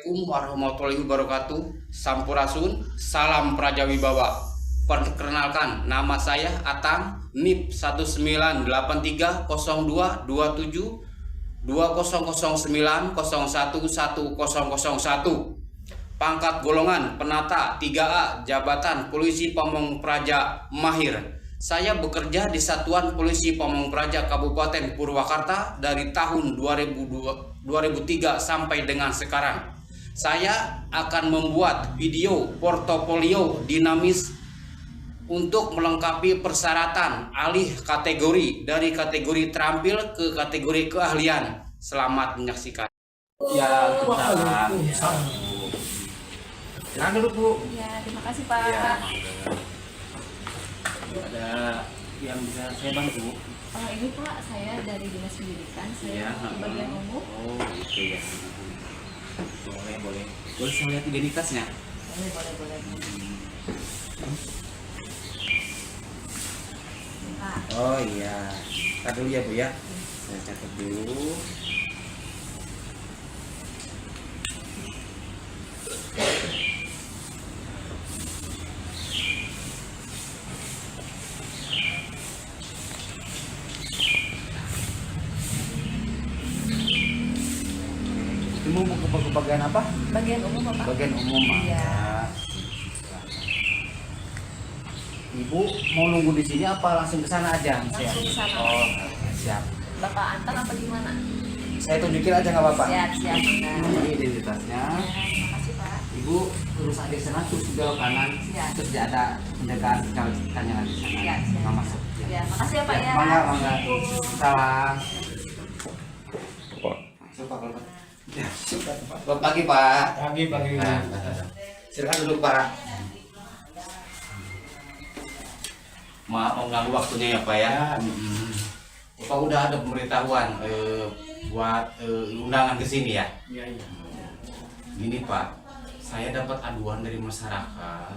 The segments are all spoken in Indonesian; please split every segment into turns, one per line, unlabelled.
Assalamualaikum warahmatullahi wabarakatuh. Sampurasun, salam Prajawibawa. Perkenalkan, nama saya Atang, NIP 198302720090011001. Pangkat golongan penata 3A, jabatan Polisi Pamong Praja Mahir. Saya bekerja di Satuan Polisi Pamong Praja Kabupaten Purwakarta dari tahun 2003 sampai dengan sekarang. Saya akan membuat video portofolio dinamis untuk melengkapi persyaratan alih kategori dari kategori terampil ke kategori keahlian. Selamat menyaksikan.
Ya, silakan dulu Bu.
Ya, terima kasih Pak.
Ya, ada yang bisa saya bantu?
Ini Pak, saya dari Dinas Pendidikan, saya
Ya,
bagian umum.
Oh, gitu ya. Boleh. Boleh saya lihat identitasnya?
Boleh. Pak,
Oh iya. Kita dulu ya Bu ya. Saya catat dulu. Kamu mau ke bagian apa?
bagian umum Pak.
Bagian umum.
Iya.
Ibu mau nunggu di sini apa langsung ke sana aja?
Langsung ke sana.
Oh, siap.
Bapak antar apa gimana?
Saya tunjukin aja nggak apa-apa.
Siap.
Ini identitasnya.
Terima kasih Pak.
Ibu terus aja sana terus belok kanan.
Siap.
Terus dia ada penjagaan tanya lagi sana.
Siap.
Nggak masuk.
Ya, makasih ya Pak ya.
Mangga. Salam. Ya, selamat pagi Pak.
Pagi.
Nah, silakan duduk Pak. Maaf mengganggu waktunya ya Pak ya. Pak udah ada pemberitahuan buat undangan ke sini ya.
Iya.
Gini Pak, saya dapat aduan dari masyarakat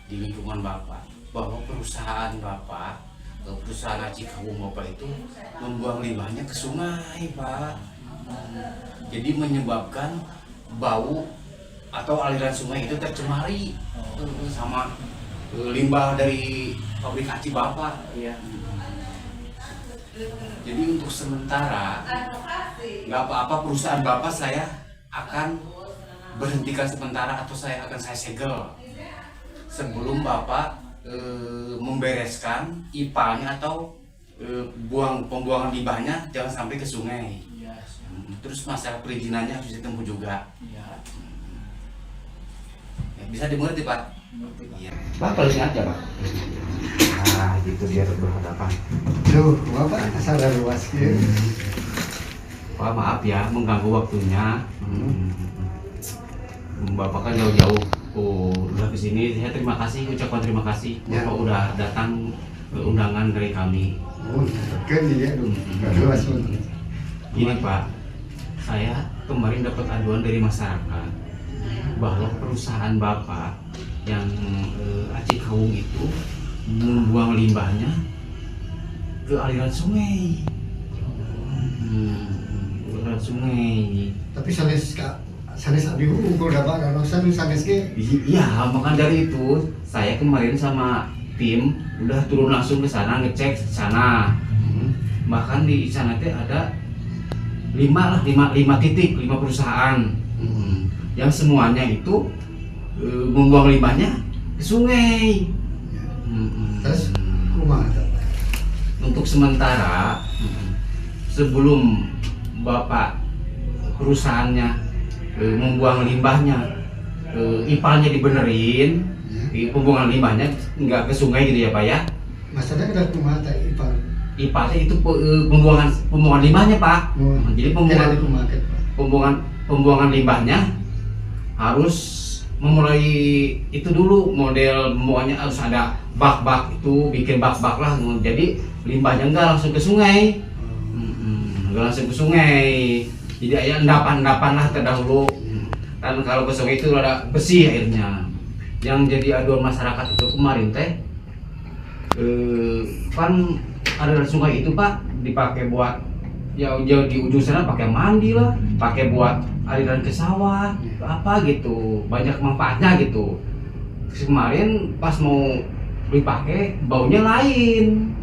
di lingkungan Bapak bahwa perusahaan Bapak, perusahaan Aci Kawung Bapak itu membuang limbahnya ke sungai Pak. Jadi menyebabkan bau atau aliran sungai itu tercemari sama limbah dari pabrik aci Bapak.
Iya.
Jadi untuk sementara nggak apa-apa perusahaan Bapak saya akan berhentikan sementara atau saya segel sebelum Bapak membereskan ipalnya atau pembuangan limbahnya jangan sampai ke sungai.
Iya.
Terus masalah perizinannya harus ditempuh juga.
Iya.
Ya, bisa dimengerti Pak?
Ngerti, Pak.
Iya. Pak paling aja Pak. Nah gitu biar berhadapan.
Duh, Bapak salah luas ya.
Pak maaf ya mengganggu waktunya. Bapak kan jauh-jauh udah kesini. Saya ucapkan terima kasih
Ya.
Bapak udah datang ke undangan dari kami.
Oh, kan dia dong. Luas banget.
Gini Pak, saya kemarin dapat aduan dari masyarakat bahwa perusahaan Bapak yang Aci Kawung itu membuang limbahnya ke aliran sungai. Aliran sungai.
Tapi sanes abi hukum dapat kalau sanes ke
Iya, maka dari itu saya kemarin sama tim udah turun langsung ke sana ngecek sana. Bahkan di sana teh ada 5 titik, 5 perusahaan yang semuanya itu membuang limbahnya ke sungai.
terus kumaha tuh?
Untuk sementara sebelum Bapak perusahaannya membuang limbahnya ipalnya dibenerin, pembuangan limbahnya nggak ke sungai gitu ya Pak ya.
Masalahnya udah kumaha teh ipal.
Ipalnya itu pembuangan limbahnya Pak. Jadi pembuangan limbahnya harus memulai itu dulu, model pembuangannya harus ada bak-bak itu, bikin bak-bak lah. Jadi limbahnya nggak langsung ke sungai. Nggak langsung ke sungai. Jadi ya endapan-endapan lah terdahulu. Kan kalau ke sungai itu ada bersih airnya. Yang jadi aduan masyarakat itu kemarin teh kan aliran sungai itu Pak dipakai buat ya di ujung sana pakai mandi lah, pakai buat aliran ke sawah apa gitu, banyak manfaatnya gitu. Kemarin pas mau dipakai baunya lain,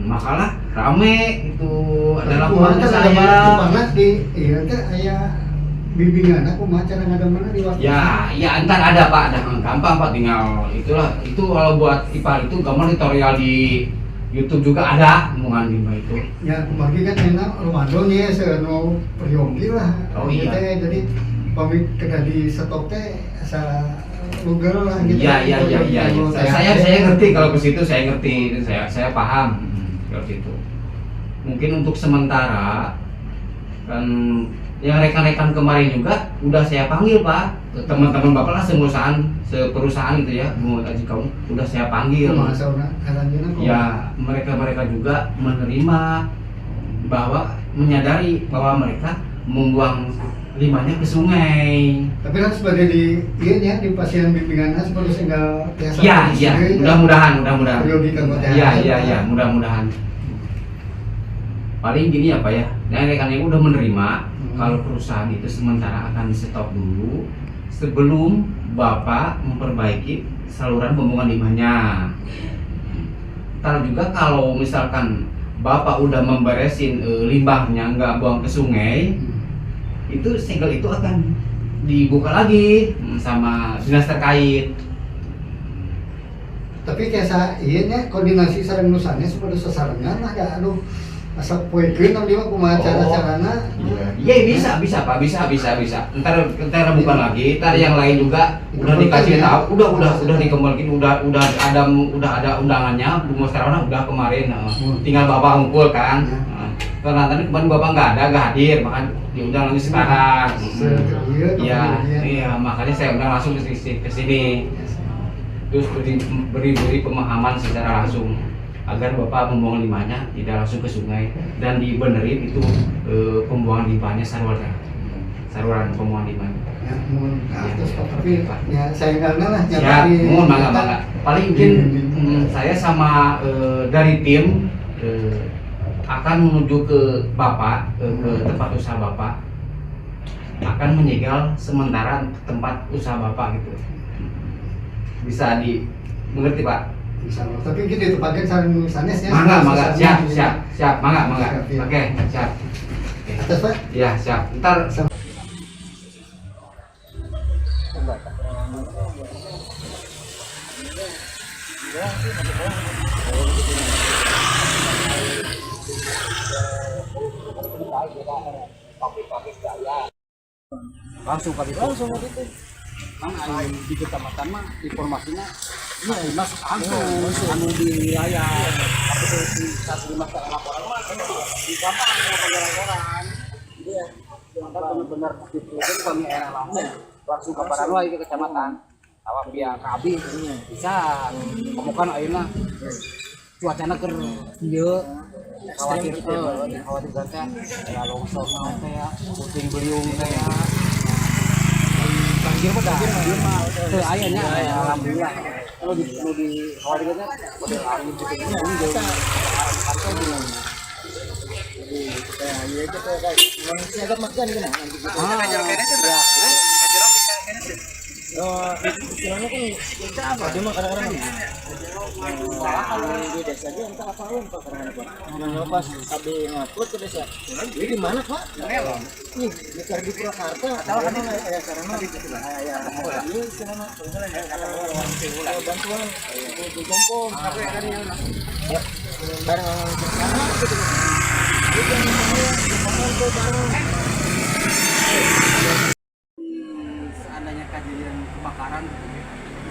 makalah rame itu adalah
Kumaha
keluarga
ada mana
saya.
panas di iya teh aya bimbingan aku mah cara ada mana di waktu.
Ya ntar ada Pak, ada gampang Pak, tinggal itulah itu kalau buat ipar itu gampang, tutorial di YouTube juga ada omongan lima itu.
Ya kemarin kan enak Ramadan ya seno priyogi lah.
Oh iya.
Teh, jadi pamit kena di stop teh asa luger lah gitu.
Iya.
Kalau
Saya
teh,
ngerti kalau ke situ, saya ngerti, saya paham kalau situ. Mungkin untuk sementara kan yang rekan-rekan kemarin juga udah saya panggil Pak, teman-teman Bapak lah seperusahaan gitu ya, mau aji kamu udah saya panggil.
Masalah karantina kok.
Ya mereka juga menerima bahwa menyadari bahwa mereka membuang limbahnya ke sungai.
Tapi kan sebagai di iya ya di pasien bimbingannya seperti tinggal biasa.
Iya, mudah-mudahan.
Priyogi kanggo teh.
Iya, mudah-mudahan. Paling gini ya Pak ya, nah rekan ibu udah menerima kalau perusahaan itu sementara akan stop dulu sebelum Bapak memperbaiki saluran pembuangan limbahnya. Ntar juga kalau misalkan Bapak udah memberesin limbahnya nggak buang ke sungai, itu segel itu akan dibuka lagi sama dinas terkait.
Tapi kayak iya nya koordinasi sareng nusannya seperti sesarengan lah ya aduh asa poekeun nam dieu kumaha cara-carana.
Iya bisa Pak, bisa. Ntar bukan lagi, ntar yang lain juga udah dikasih tahu, udah dikembalikan, udah ada undangannya, Bu Mustarwana udah kemarin, tinggal Bapak ngumpul kan. Karena tadi kemarin Bapak nggak hadir, makanya diundang lagi sekarang. Iya, makanya saya undang langsung ke sini. Terus beri pemahaman secara langsung agar Bapak membuang limbahnya tidak langsung ke sungai dan dibenerin itu pembuangan limbahnya saluran pembuangan limbahnya.
Ya, mohon atas tapi ya saya karena lah
Siap, mohon mangga. Paling mungkin saya sama dari tim akan menuju ke Bapak ke tempat usaha Bapak, akan menyegel sementara tempat usaha Bapak gitu. Bisa mengerti Pak?
Insyaallah. Tapi gitu tempatnya sareng nusannya ya.
Mangga, siap, mangga. Oke, siap.
Atas Pak.
Iya, siap. Ntar
langsung itu kan di kecamatan mah informasinya mas anu di wilayah tapi di satu di masyarakat laporan mah di gampang orang-orang dia benar-benar itu kan kami era langsung ke Paranwai ke kecamatan awak pihak KB bisa kemukan ayeuna cuacana keur ieu khawatir teh ya longsor teh ya puting beliung teh ya banjir mah dia mah teu aya nya alhamdulillah kalau di khawatirnya model angin gitu ini jauh kantor bingung jadi kayak ieu teh kayak siaga makan gini nanti gitu istilahnya kan kita apa dia mah kadang-kadang kalau di desa aja entah apa Pak kadang-kadang pas habis ngaput ke desa ini di mana Pak? Nih besar di Purwakarta atau kan ya karena ya ini sana bantuan di Jompong tapi kan ya bareng orang gitu seandainya kejadian kebakaran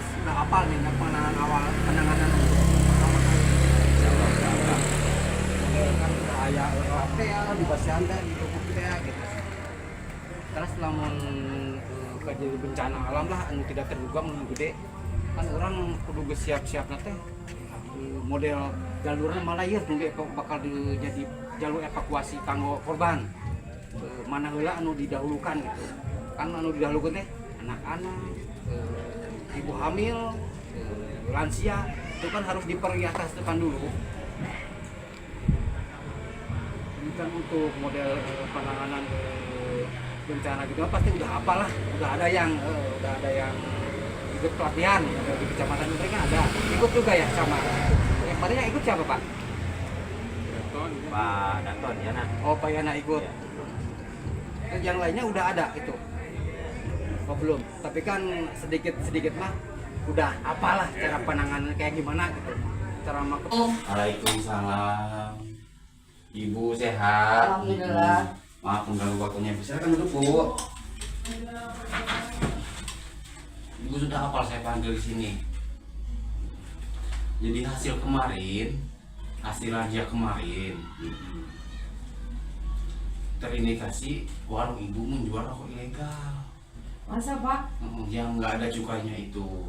sudah apa nih penanganan awal penanganan kan sudah aya ya di Basian teh di Tukuk teh gitu terus lamun kejadian bencana alam lah anu tidak terduga mun gede kan orang kudu siap-siap teh model jalurnya malah ieu bakal jadi jalur evakuasi kanggo korban mana heula anu didahulukan gitu kan anu didahulukan teh anak-anak ibu hamil lansia itu kan harus diprioritaskan dulu ini kan untuk model penanganan
bencana gitu pasti udah apalah, udah ada yang ikut pelatihan di kecamatan mereka ada ikut juga ya sama. Yang paling yang ikut siapa Pak?
Pak Danton ya nah.
Oh Pak Yana ikut. Yang lainnya udah ada itu. Oh belum. Tapi kan sedikit mah udah apalah cara penanganan kayak gimana gitu. Cara makeup.
Waalaikumsalam. Ibu sehat.
Alhamdulillah.
Maaf mengganggu waktunya. Silakan duduk Bu. Ibu sudah hafal saya panggil di sini. Jadi hasil razia kemarin terindikasi warung ibu menjual rokok ilegal.
Masa Pak?
Yang nggak ada cukainya itu.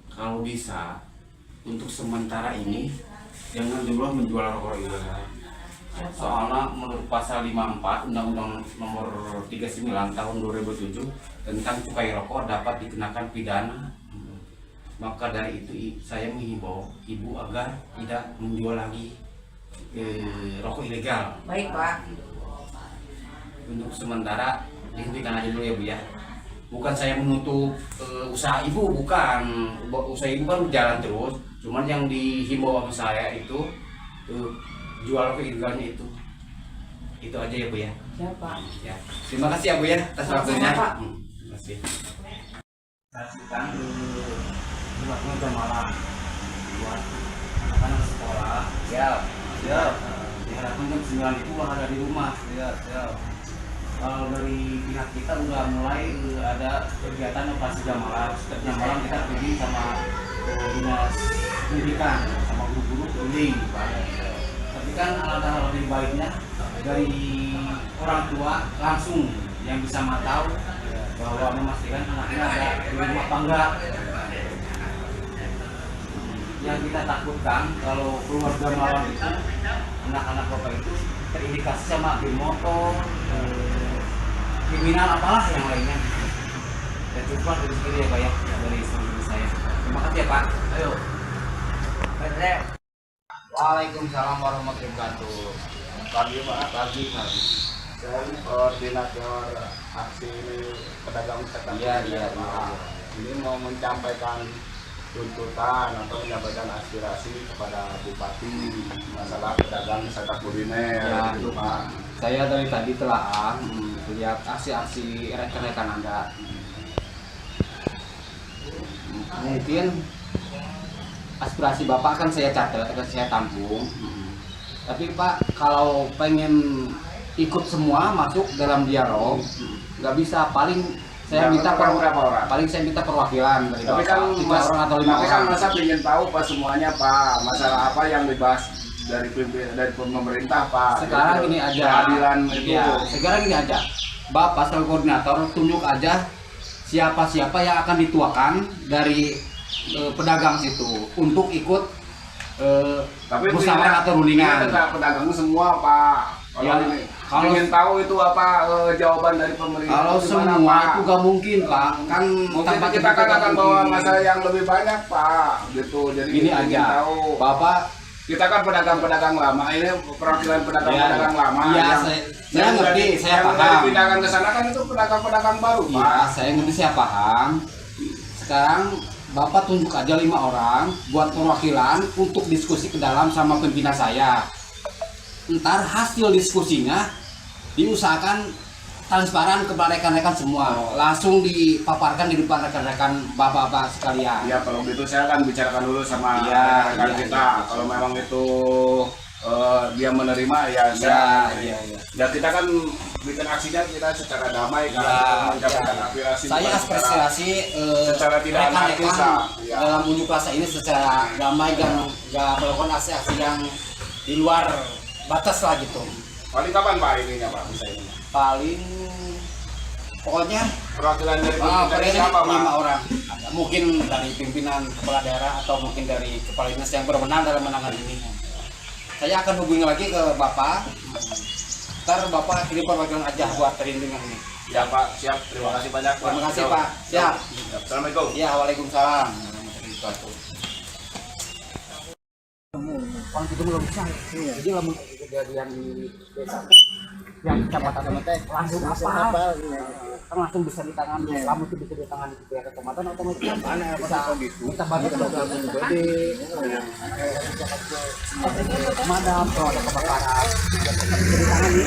Kalau bisa untuk sementara ini jangan dulu menjual rokok ilegal. Soalnya menurut pasal 54 Undang-Undang Nomor 39 Tahun 2007 tentang cukai rokok dapat dikenakan pidana. Maka dari itu saya menghimbau ibu agar tidak menjual lagi rokok ilegal.
Baik Pak.
Untuk sementara dihentikan aja dulu ya Bu ya. Bukan saya menutup usaha ibu, bukan. Usaha ibu kan berjalan terus. Cuman yang dihimbau sama saya itu jual rokok ilegalnya itu aja ya Bu ya.
Siapa?
Ya. Terima kasih ya Bu ya atas waktunya.
Pak.
Terima kasih. Saya sedang buat jam malam buat anak-anak sekolah. Siap. Diharapkan jam 9 itu udah ada di rumah. Siap. Kalau dari pihak kita udah mulai ada kegiatan operasi jam malam. Setiap jam malam kita pergi sama dinas pendidikan sama guru-guru keliling. Tapi kan ada lebih baiknya dari orang tua langsung yang bisa mantau bahwa memastikan anaknya ada di rumah apa enggak. Yang kita takutkan kalau keluarga malam itu anak-anak bapak itu terindikasi sama geng motor, kriminal apalah yang lainnya. Dan coba dari sini ya Pak ya, dari istri saya. Terima kasih ya Pak. Ayo.
Waalaikumsalam warahmatullahi wabarakatuh.
Pagi Pak.
Pagi.
Saya ini koordinator aksi pedagang setan.
Iya.
Ini mau menyampaikan tuntutan atau menyampaikan aspirasi kepada Bupati masalah pedagang wisata kuliner
Ya,
gitu Pak.
Saya dari tadi telah lihat aksi-aksi rekan-rekan Anda. Mungkin aspirasi Bapak kan saya catat, saya tampung. Tapi Pak, kalau pengen ikut semua masuk dalam dialog, nggak bisa. Paling saya minta
berapa orang?
Paling saya minta perwakilan dari
Tapi
Bapak.
kan
3 orang atau 5
tapi kan
orang.
masa ingin tahu Pak semuanya Pak, masalah apa yang dibahas dari pemerintah Pak.
Sekarang
Gitu.
ini aja.
Keadilan itu.
Ya, sekarang ini aja. Bapak sebagai koordinator tunjuk aja siapa-siapa yang akan dituakan dari pedagang situ untuk ikut
Tapi
musyawarah atau rundingan.
pedagangnya semua Pak.
Ya, kalau
ingin tahu itu apa jawaban dari pemerintah.
Kalau
gimana,
semua
Pak?
itu gak mungkin Pak. Kan
Mungkin
tempat
kita kan akan bawa
tinggi.
masalah yang lebih banyak Pak. Gitu. Jadi
Ini
kita ingin
aja.
tahu.
Bapak
Kita kan pedagang-pedagang lama. Ini perwakilan pedagang-pedagang lama.
Iya,
yang-
saya ngerti, saya
yang
paham.
dipindahkan ke sana kan itu pedagang-pedagang baru
Iya,
Pak.
saya ngerti, saya paham. Sekarang Bapak tunjuk aja 5 orang buat perwakilan untuk diskusi ke dalam sama pimpinan saya. Ntar hasil diskusinya diusahakan transparan kepada rekan-rekan semua. Langsung dipaparkan di depan rekan-rekan bapak-bapak sekalian.
Ya kalau gitu saya akan bicarakan dulu sama
Iya,
rekan
iya,
kita.
iya.
Kalau memang itu dia menerima ya saya.
Iya.
Ya kita kan bikin aksinya kita secara damai kan
Ya,
mencapai aspirasi.
Saya
bukan
aspirasi
secara tidak anarkis,
rekan-rekan
ya.
dalam unjuk rasa ini secara damai dan nggak melakukan aksi-aksi yang di luar batas lah gitu.
Paling kapan Pak ininya Pak? Bisa ini.
Paling pokoknya
Perwakilan dari
per
dari
ini
siapa Pak?
5 orang. Ada mungkin dari pimpinan kepala daerah atau mungkin dari kepala dinas yang berwenang dalam menangani ini. Saya akan hubungi lagi ke Bapak. Ntar Bapak kirim perwakilan aja buat perlindungan ini.
Ya Pak, siap. Terima kasih banyak Pak.
Terima kasih Pak. Siap.
Assalamualaikum.
Ya, waalaikumsalam. Orang itu belum bisa. Jadi lama kejadian di desa.
yang kecamatan langsung apa kan langsung bisa ditangani kamu tuh bisa ditangani di pihak kecamatan otomatis kita bantu langsung gede pemadam kalau ada kebakaran bisa ditangani